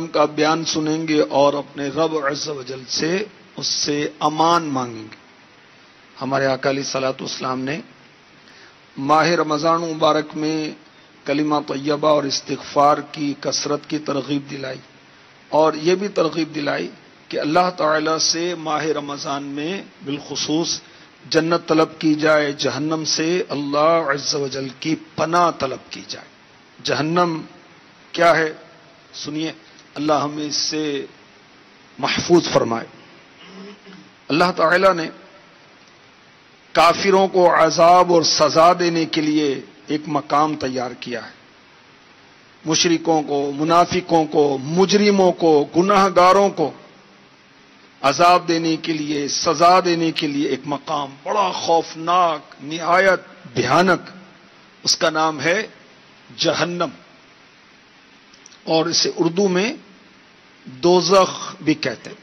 کا بیان سنیں گے اور اپنے رب عز و جل سے اس سے امان مانگیں گے۔ ہمارے آقا علیہ الصلوۃ والسلام نے ماہ رمضان مبارک میں کلمہ طیبہ اور استغفار کی کثرت کی ترغیب دلائی، اور یہ بھی ترغیب دلائی کہ اللہ تعالی سے ماہ رمضان میں بالخصوص جنت طلب کی جائے، جہنم سے اللہ عز و جل کی پناہ طلب کی جائے۔ جہنم کیا ہے سنیے، اللہ ہمیں اس سے محفوظ فرمائے۔ اللہ تعالی نے کافروں کو عذاب اور سزا دینے کے لیے ایک مقام تیار کیا ہے۔ مشرکوں کو، منافقوں کو، مجرموں کو، گناہ گاروں کو عذاب دینے کے لیے، سزا دینے کے لیے ایک مقام بڑا خوفناک، نہایت بھیانک، اس کا نام ہے جہنم، اور اسے اردو میں دوزخ بھی کہتے ہیں۔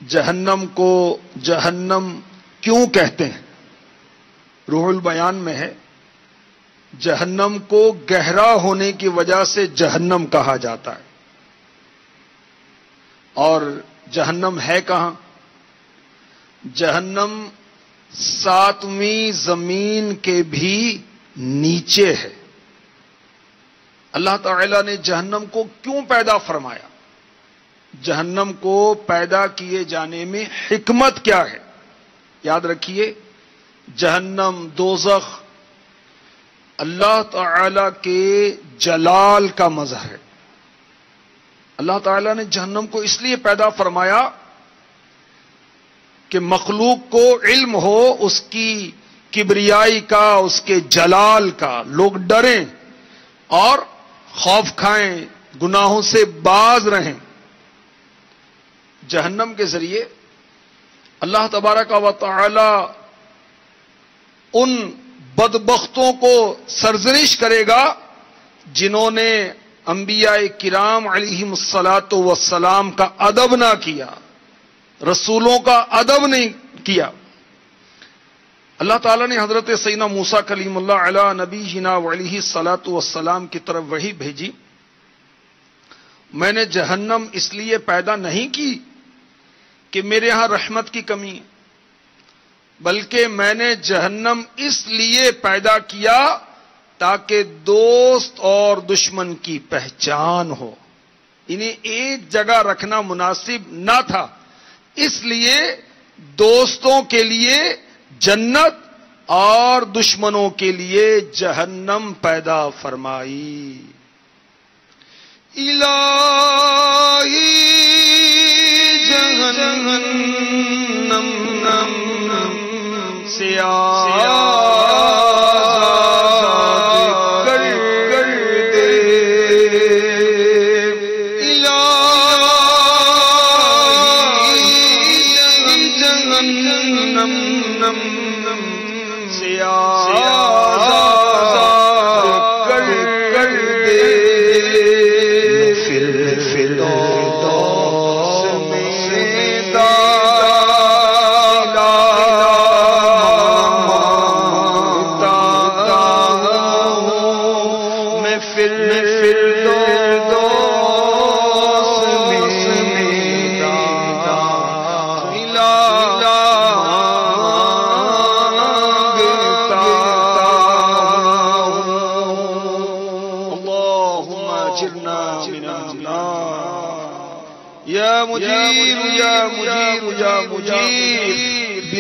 جہنم کو جہنم کیوں کہتے ہیں؟ روح البیان میں ہے، جہنم کو گہرا ہونے کی وجہ سے جہنم کہا جاتا ہے۔ اور جہنم ہے کہاں؟ جہنم 7ویں زمین کے بھی نیچے ہے۔ اللہ تعالی نے جہنم کو کیوں پیدا فرمایا؟ جہنم کو پیدا کیے جانے میں حکمت کیا ہے؟ یاد رکھیے، جہنم، دوزخ اللہ تعالی کے جلال کا مظہر ہے۔ اللہ تعالی نے جہنم کو اس لیے پیدا فرمایا کہ مخلوق کو علم ہو اس کی کبریائی کا، اس کے جلال کا، لوگ ڈریں اور خوف کھائیں، گناہوں سے باز رہیں۔ جہنم کے ذریعے اللہ تبارک و تعالی ان بدبختوں کو سرزنش کرے گا جنہوں نے انبیاء کرام علیہم الصلاۃ والسلام کا ادب نہ کیا، رسولوں کا ادب نہیں کیا۔ اللہ تعالیٰ نے حضرت سیدنا موسیٰ کلیم اللہ علی نبینا وعلیہ الصلاۃ والسلام کی طرف وحی بھیجی، میں نے جہنم اس لیے پیدا نہیں کی کہ میرے ہاں رحمت کی کمی ہے، بلکہ میں نے جہنم اس لیے پیدا کیا تاکہ دوست اور دشمن کی پہچان ہو۔ انہیں ایک جگہ رکھنا مناسب نہ تھا، اس لیے دوستوں کے لیے جنت اور دشمنوں کے لیے جہنم پیدا فرمائی۔ الہی جہنم سے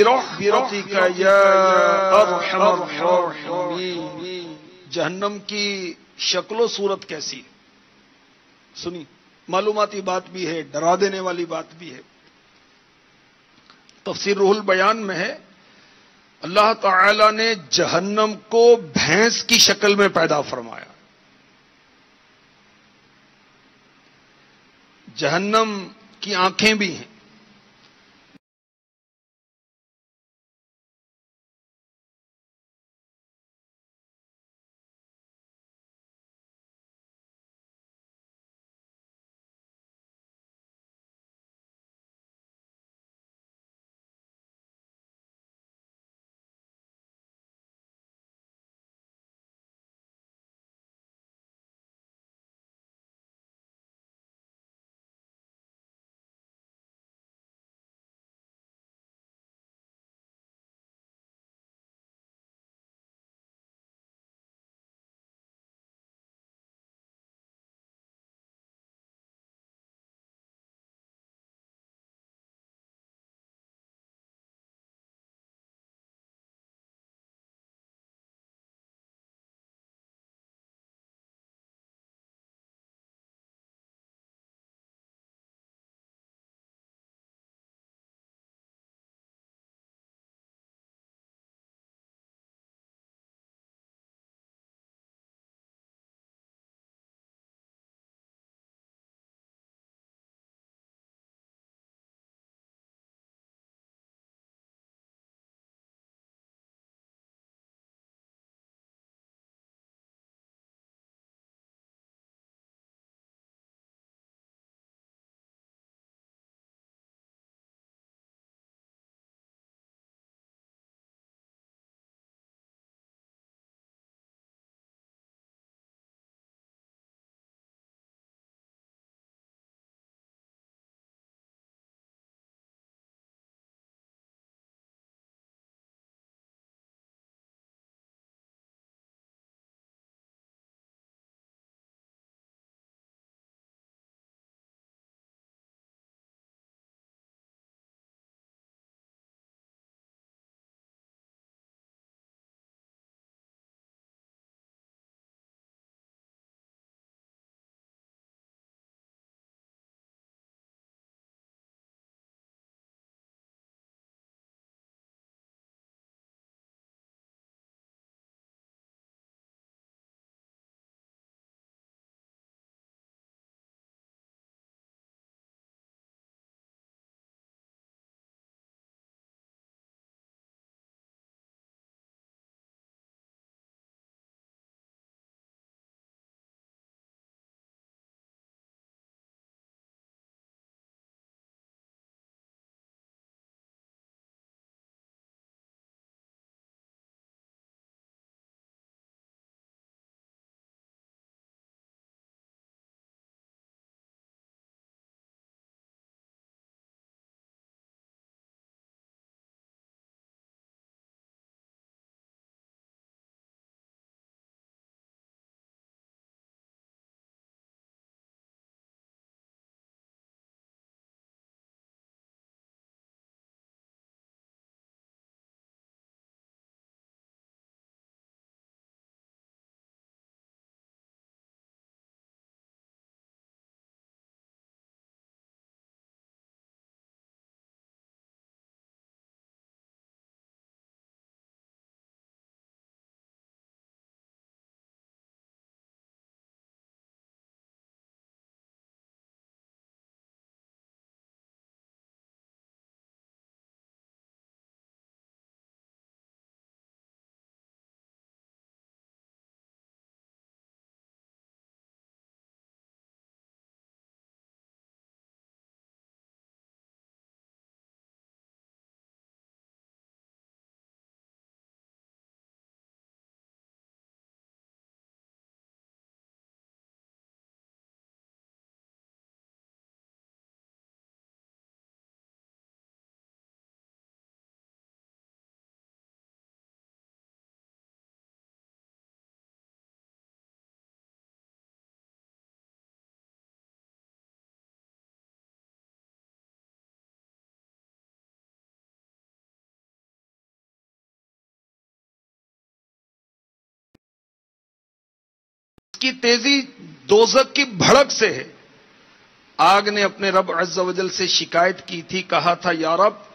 برحمتک یا ارحم الراحمین۔ جہنم کی شکل و صورت کیسی ہے سنی، معلوماتی بات بھی ہے، ڈرا دینے والی بات بھی ہے۔ تفسیر روح البیان میں ہے، اللہ تعالی نے جہنم کو بھینس کی شکل میں پیدا فرمایا۔ جہنم کی آنکھیں بھی ہیں، کی تیزی دوزخ کی بھڑک سے ہے۔ آگ نے اپنے رب عز و جل سے شکایت کی تھی، کہا تھا یا رب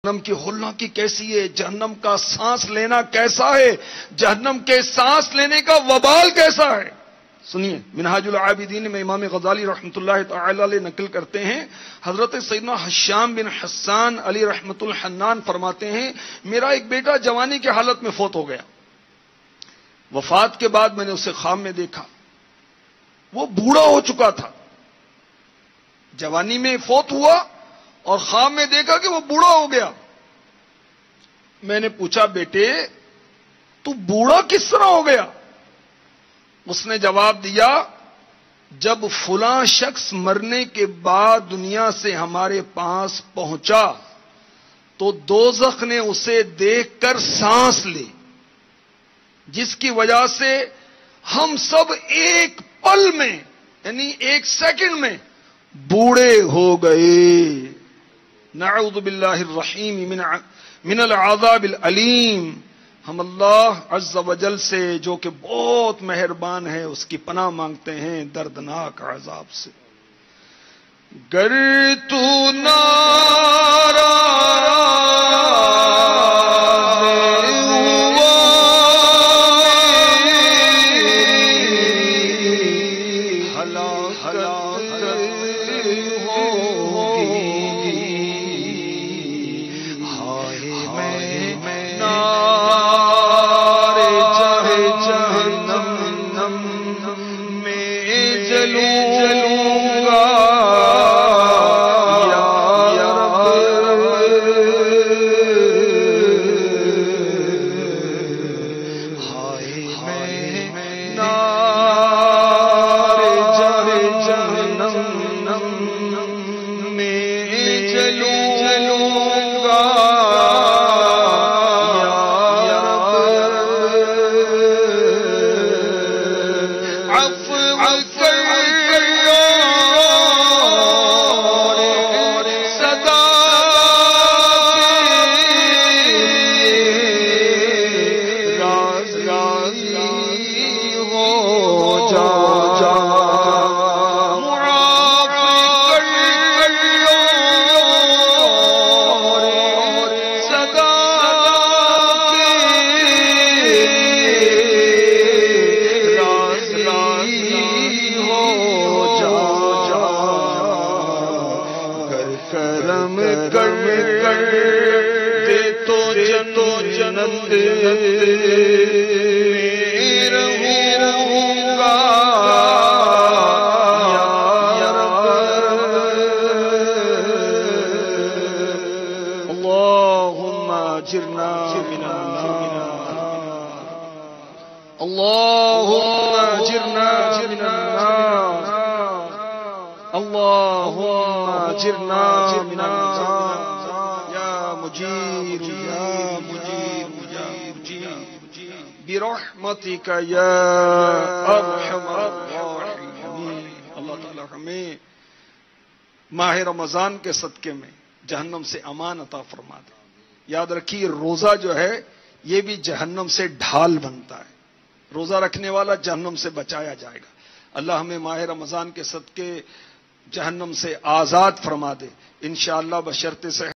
جہنم کی ہولناکی کیسی ہے، جہنم کا سانس لینا کیسا ہے، جہنم کے سانس لینے کا وبال کیسا ہے۔ سنیے، منہاج العابدین میں امام غزالی رحمۃ اللہ تعالی علیہ نقل کرتے ہیں، حضرت سیدنا حشام بن حسان علی رحمۃ الحنان فرماتے ہیں، میرا ایک بیٹا جوانی کی حالت میں فوت ہو گیا۔ وفات کے بعد میں نے اسے خواب میں دیکھا، وہ بوڑھا ہو چکا تھا۔ جوانی میں فوت ہوا اور خواب میں دیکھا کہ وہ بوڑھا ہو گیا۔ میں نے پوچھا، بیٹے تو بوڑھا کس طرح ہو گیا؟ اس نے جواب دیا، جب فلاں شخص مرنے کے بعد دنیا سے ہمارے پاس پہنچا تو دوزخ نے اسے دیکھ کر سانس لی، جس کی وجہ سے ہم سب ایک پل میں یعنی ایک سیکنڈ میں بوڑھے ہو گئے۔ نعوذ باللہ الرحیم من العذاب العلیم۔ ہم اللہ عز و جل سے جو کہ بہت مہربان ہے اس کی پناہ مانگتے ہیں دردناک عذاب سے۔ گر تو اللهم اجرنا من النار یا مجیر یا مجیر برحمتک یا ارحم الراحمین۔ اللہ تعالی ہمیں ماہ رمضان کے صدقے میں جہنم سے امان عطا فرما دے۔ یاد رکھیے روزہ جو ہے یہ بھی جہنم سے ڈھال بنتا ہے، روزہ رکھنے والا جہنم سے بچایا جائے گا۔ اللہ ہمیں ماہ رمضان کے صدقے جہنم سے آزاد فرما دے انشاءاللہ بشرط سے۔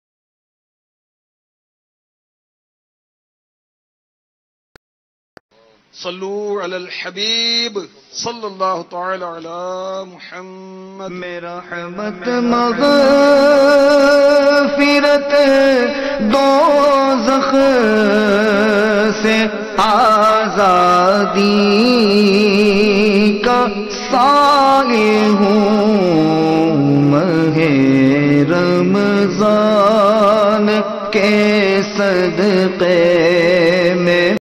صلو علی الحبیب صلی اللہ تعالی علی محمد۔ میرا رحمت مغفرت دوزخ سے آزادی کا سائے ہوں، ماہ رمضان کے